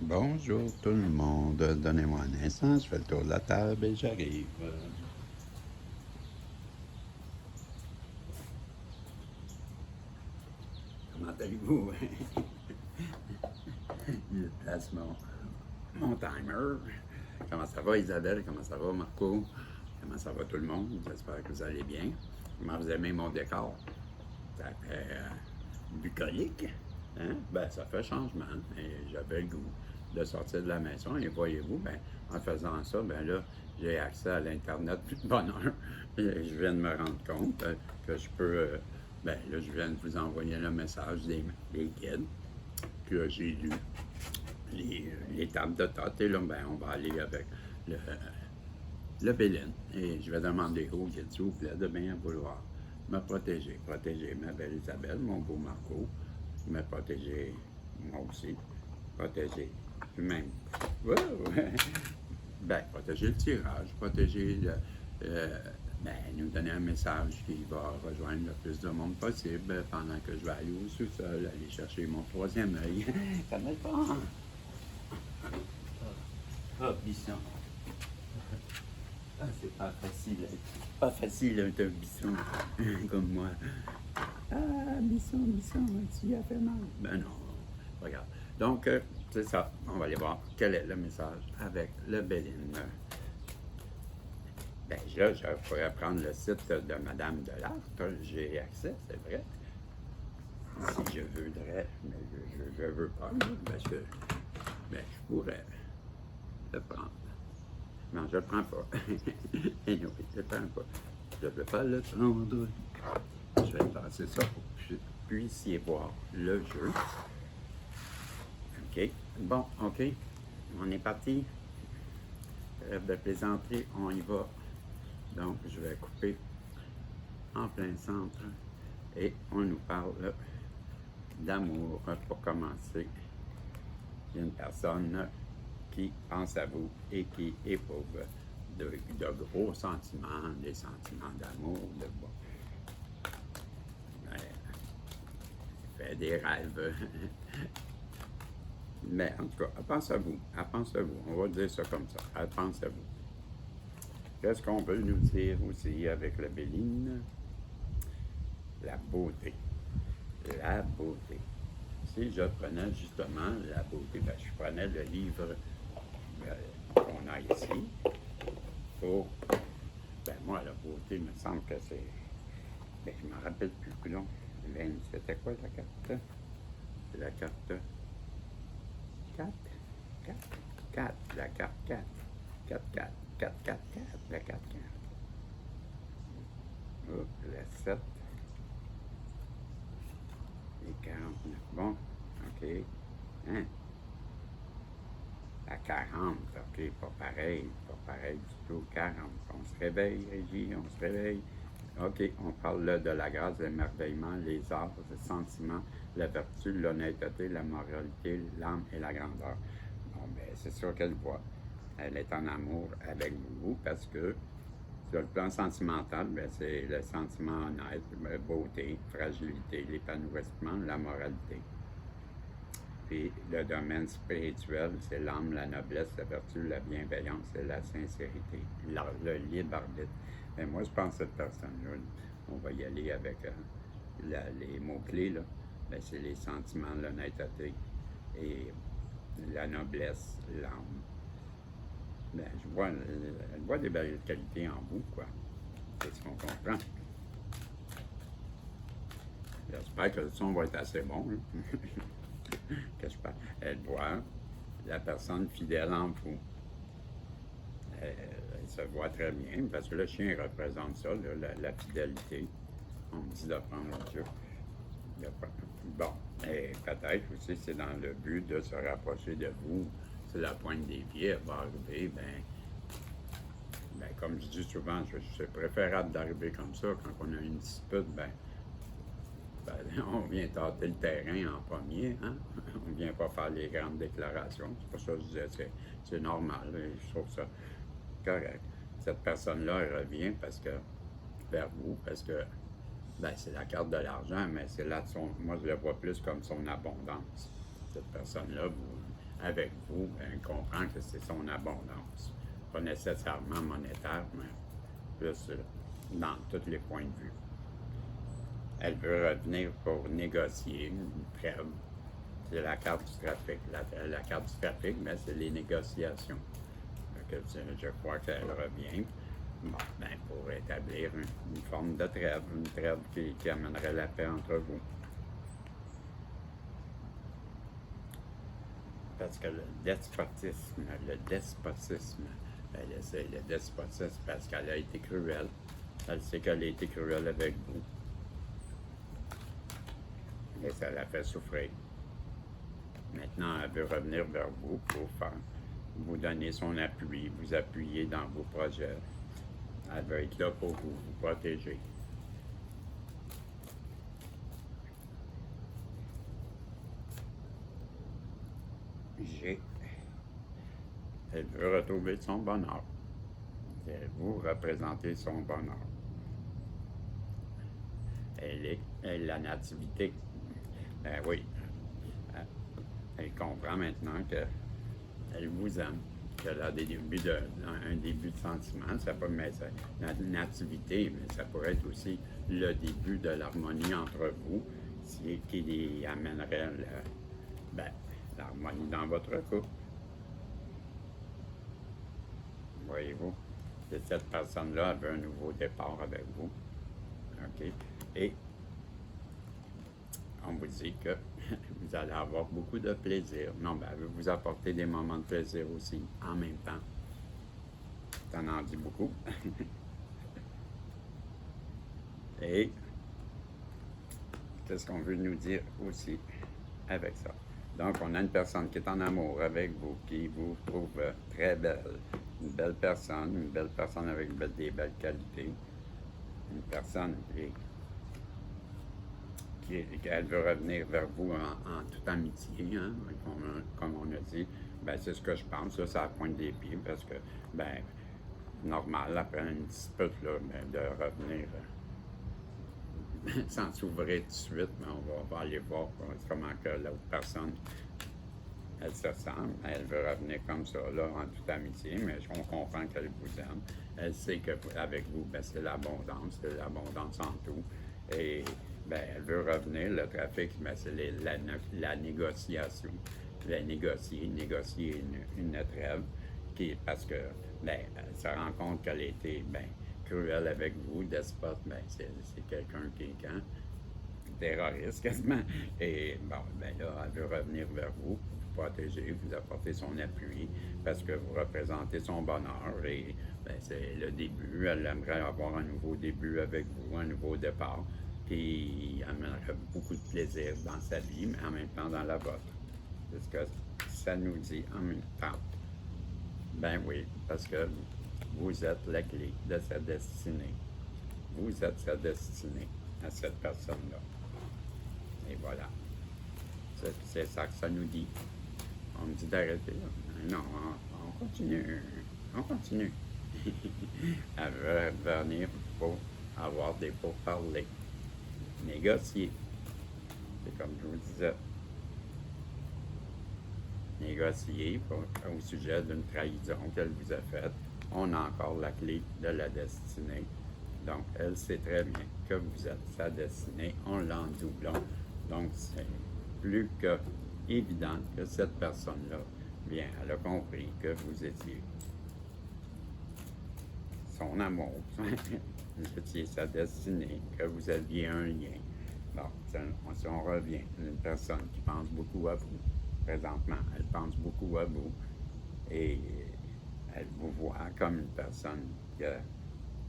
Bonjour tout le monde, donnez-moi un instant, je fais le tour de la table et j'arrive. Comment allez-vous? Je place mon timer. Comment ça va Isabelle? Comment ça va Marco? Comment ça va tout le monde? J'espère que vous allez bien. Comment vous aimez mon décor? Ça fait bucolique. Hein? Ben, ça fait changement. Et j'avais le goût de sortir de la maison. Et voyez-vous, ben, en faisant ça, ben là, j'ai accès à l'Internet plus de bonne heure. Et je viens de me rendre compte que je peux. Ben là, je viens de vous envoyer le message des guides que j'ai lus. Les tables de tâte. Et là, ben, on va aller avec le Béline. Et je vais demander au guide, s'il vous plaît, de bien vouloir me protéger. Protéger ma belle Isabelle, mon beau Marco. Me protéger moi aussi. Protéger même. Ben, protéger le tirage, protéger ben, nous donner un message qui va rejoindre le plus de monde possible pendant que je vais aller au sous-sol, aller chercher mon troisième œil. Ça m'aide pas. Ah, Bisson. Ah, c'est pas facile. Pas facile d'être un bisson comme moi. Ah, Bisson, tu as fait mal. Ben non, regarde. Donc, c'est ça. On va aller voir quel est le message avec le Béline. Ben là, je pourrais prendre le site de Madame Delarte. J'ai accès, c'est vrai. Si je voudrais, mais je veux pas, parce que ben, je pourrais le prendre. Non, je le prends pas. Et non, je le prends pas. Je ne veux pas le prendre. Je vais passer ça pour que vous puissiez voir le jeu. OK. Bon, OK. On est parti. Trêve de plaisanterie, on y va. Donc, je vais couper en plein centre et on nous parle d'amour pour commencer. Il y a une personne qui pense à vous et qui éprouve de gros sentiments, des sentiments d'amour, de bon. Fait des rêves. Mais en tout cas, elle pense à vous. Elle pense à vous. On va dire ça comme ça. Elle pense à vous. Qu'est-ce qu'on veut nous dire aussi avec la Béline? La beauté. La beauté. Si je prenais justement la beauté, ben, je prenais le livre qu'on a ici pour. Ben, moi, la beauté, il me semble que c'est. Ben, je ne me rappelle plus plus long. Ben, c'était quoi la carte? C'est la carte 4? 4? 4, la carte 4. 4, 4, 4, 4, 4, la 4, 4. Oh, la 7. Et 49. Bon, OK. Hein? La 40, OK, pas pareil du tout. 40. On se réveille, Régie, on se réveille. OK, on parle là de la grâce, l'émerveillement, les arts, les sentiments, la vertu, l'honnêteté, la moralité, l'âme et la grandeur. Bon, ben, c'est sûr qu'elle voit. Elle est en amour avec vous parce que sur le plan sentimental, ben, c'est le sentiment honnête, la beauté, fragilité, l'épanouissement, la moralité. Puis le domaine spirituel, c'est l'âme, la noblesse, la vertu, la bienveillance et la sincérité, le libre arbitre. Mais moi, je pense que cette personne-là, on va y aller avec les mots-clés, là. Ben, c'est les sentiments, l'honnêteté et la noblesse, l'âme. Ben, elle voit des belles qualités en vous, quoi. C'est ce qu'on comprend. J'espère que le son va être assez bon. Hein? Que je parle. Elle voit la personne fidèle en vous. Elle se voit très bien, parce que le chien représente ça, là, la fidélité. On me dit de prendre le jeu. Bon, et peut-être aussi, c'est dans le but de se rapprocher de vous. C'est la pointe des pieds, elle va arriver, ben comme je dis souvent, c'est préférable d'arriver comme ça quand on a une dispute, ben, on vient tâter le terrain en premier, hein? On ne vient pas faire les grandes déclarations. C'est pour ça que je disais, c'est normal, je trouve ça correct. Cette personne-là, elle revient vers vous, parce que ben, c'est la carte de l'argent, mais c'est là moi je le vois plus comme son abondance. Cette personne-là, avec vous, elle comprend que c'est son abondance. Pas nécessairement monétaire, mais plus dans tous les points de vue. Elle veut revenir pour négocier une trêve. C'est la carte du trafic. La carte du trafic, mais c'est les négociations. Que je crois qu'elle revient bon, ben, pour établir une forme de trêve, une trêve qui amènerait la paix entre vous. Parce que le despotisme, elle essaie le despotisme parce qu'elle a été cruelle. Elle sait qu'elle a été cruelle avec vous. Et ça la fait souffrir. Maintenant, elle veut revenir vers vous pour vous donner son appui, vous appuyer dans vos projets. Elle veut être là pour vous protéger. Elle veut retrouver son bonheur. Vous représentez son bonheur. Elle est la nativité. Ben oui. Elle comprend maintenant qu'elle vous aime, qu'elle a un début de sentiment. Ça peut, mais la nativité, mais ça pourrait être aussi le début de l'harmonie entre vous, qui amènerait l'harmonie dans votre couple. Voyez-vous, que cette personne-là avait un nouveau départ avec vous. OK? Et on vous dit que vous allez avoir beaucoup de plaisir. Non, ben, elle veut vous apporter des moments de plaisir aussi, en même temps. Ça en dit beaucoup. Et qu'est-ce qu'on veut nous dire aussi avec ça? Donc, on a une personne qui est en amour avec vous, qui vous trouve très belle. Une belle personne avec des belles qualités. Une personne qu'elle veut revenir vers vous en toute amitié, hein, comme on a dit. Ben, c'est ce que je pense, là, ça pointe des pieds, parce que, ben, normal, après une dispute, là, ben, de revenir sans s'ouvrir tout de suite, mais on va aller voir comment que l'autre personne, elle se sent. Elle veut revenir comme ça, là, en toute amitié, mais on comprend qu'elle vous aime. Elle sait qu'avec vous, ben, c'est l'abondance en tout. Et ben, elle veut revenir, le trafic, ben, c'est la négociation. Négocier une trêve, parce que ben, elle se rend compte qu'elle a été ben, cruelle avec vous, despote, ben, c'est quelqu'un qui est terroriste quasiment. Et bon, ben là, elle veut revenir vers vous, vous protéger, vous apporter son appui, parce que vous représentez son bonheur et ben, c'est le début. Elle aimerait avoir un nouveau début avec vous, un nouveau départ, qui amènerait beaucoup de plaisir dans sa vie, mais en même temps dans la vôtre. C'est ce que ça nous dit en même temps. Ben oui, parce que vous êtes la clé de sa destinée. Vous êtes sa destinée à cette personne-là. Et voilà. C'est ça que ça nous dit. On me dit d'arrêter. Non, on continue. On continue. Elle veut venir pour avoir des pourparlers. Négocier. C'est comme je vous disais. Négocier au sujet d'une trahison qu'elle vous a faite. On a encore la clé de la destinée. Donc, elle sait très bien que vous êtes sa destinée. On l'a en doublon. Donc, c'est plus que évident que cette personne-là, bien, elle a compris que vous étiez son amour, vous étiez sa destinée, que vous aviez un lien. Bon, si on revient, une personne qui pense beaucoup à vous, présentement, elle pense beaucoup à vous, et elle vous voit comme une personne que,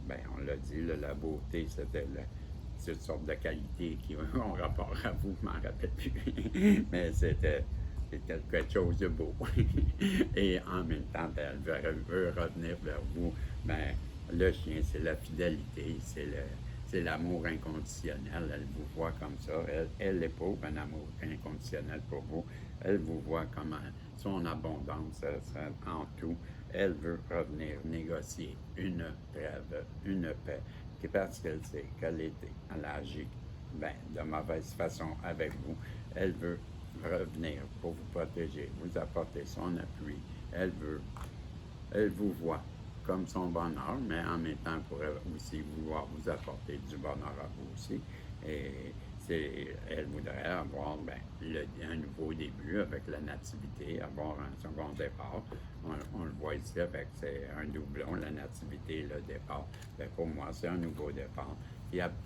ben, on l'a dit, la beauté, c'était toutes sortes de qualités qui ont rapport à vous, je m'en rappelle plus, mais c'était quelque chose de beau. Et en même temps, ben, elle veut revenir vers vous. Ben, le chien, c'est la fidélité, c'est l'amour inconditionnel. Elle vous voit comme ça. Elle éprouve un amour inconditionnel pour vous. Elle vous voit comme son abondance en tout. Elle veut revenir négocier une trêve, une paix, parce qu'elle sait qu'elle a agi ben, de mauvaise façon avec vous. Elle veut revenir pour vous protéger, vous apporter son appui. Elle vous voit comme son bonheur, mais en même temps, elle pourrait aussi vouloir vous apporter du bonheur à vous aussi. Et elle voudrait avoir un nouveau début avec la nativité, avoir un second départ. On le voit ici avec un doublon, la nativité et le départ. Pour moi, c'est un nouveau départ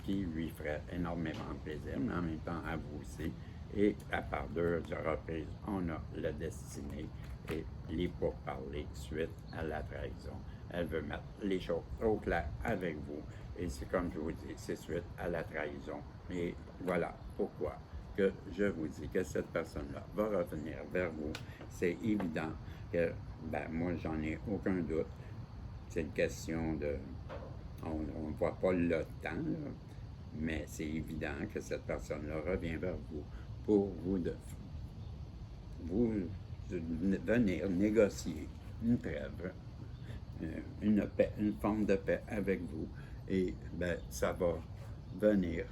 qui lui ferait énormément plaisir, mais en même temps à vous aussi. Et à part 2 reprises, on a la destinée et les pourparlers suite à la trahison. Elle veut mettre les choses au clair avec vous. Et c'est comme je vous dis, c'est suite à la trahison. Et voilà pourquoi que je vous dis que cette personne-là va revenir vers vous. C'est évident que, moi, j'en ai aucun doute. C'est une question de... On ne voit pas le temps, là, mais c'est évident que cette personne-là revient vers vous pour vous venir négocier une trêve, une paix, une forme de paix avec vous. Et ça va venir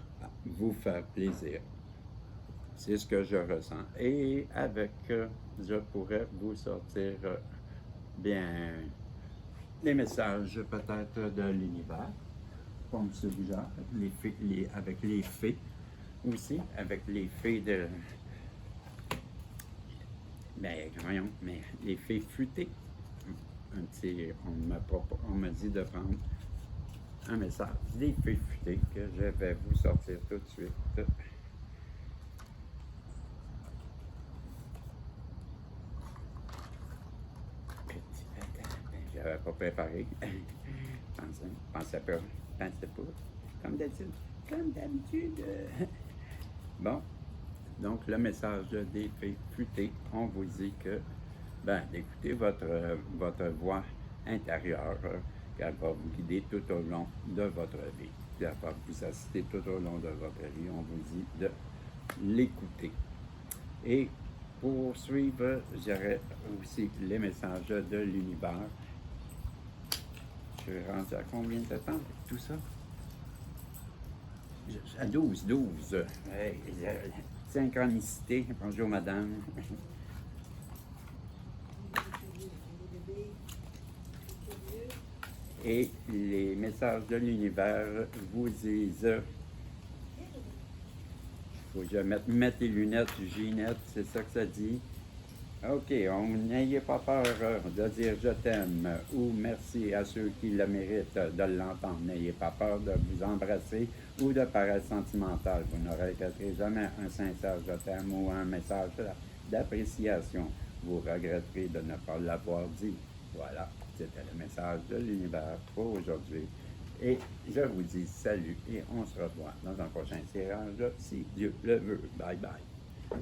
vous faire plaisir. C'est ce que je ressens. Et avec, je pourrais vous sortir bien les messages peut-être de l'univers, comme celui-là, avec les fées aussi, avec les fées de... voyons, mais les fées futées. On m'a dit de prendre un message des fées futées que je vais vous sortir tout de suite. J'avais pas préparé. Pensais pas. Comme d'habitude. Bon. Donc, le message des fées futées, on vous dit que, d'écouter votre voix intérieure, qu'elle va vous guider tout au long de votre vie. Elle va vous assister tout au long de votre vie. On vous dit de l'écouter. Et pour suivre, j'aurais aussi les messages de l'univers. Je suis rendu à combien de temps avec tout ça? À 12. Hey, synchronicité. Bonjour, madame. Et les messages de l'univers vous disent... Faut que je mette les lunettes, Ginette, c'est ça que ça dit. OK, n'ayez pas peur de dire je t'aime ou merci à ceux qui le méritent de l'entendre. N'ayez pas peur de vous embrasser ou de paraître sentimental. Vous ne regretterez jamais un sincère je t'aime ou un message d'appréciation. Vous regretterez de ne pas l'avoir dit. Voilà, c'était le message de l'univers pour aujourd'hui. Et je vous dis salut et on se revoit dans un prochain tirage si Dieu le veut. Bye bye.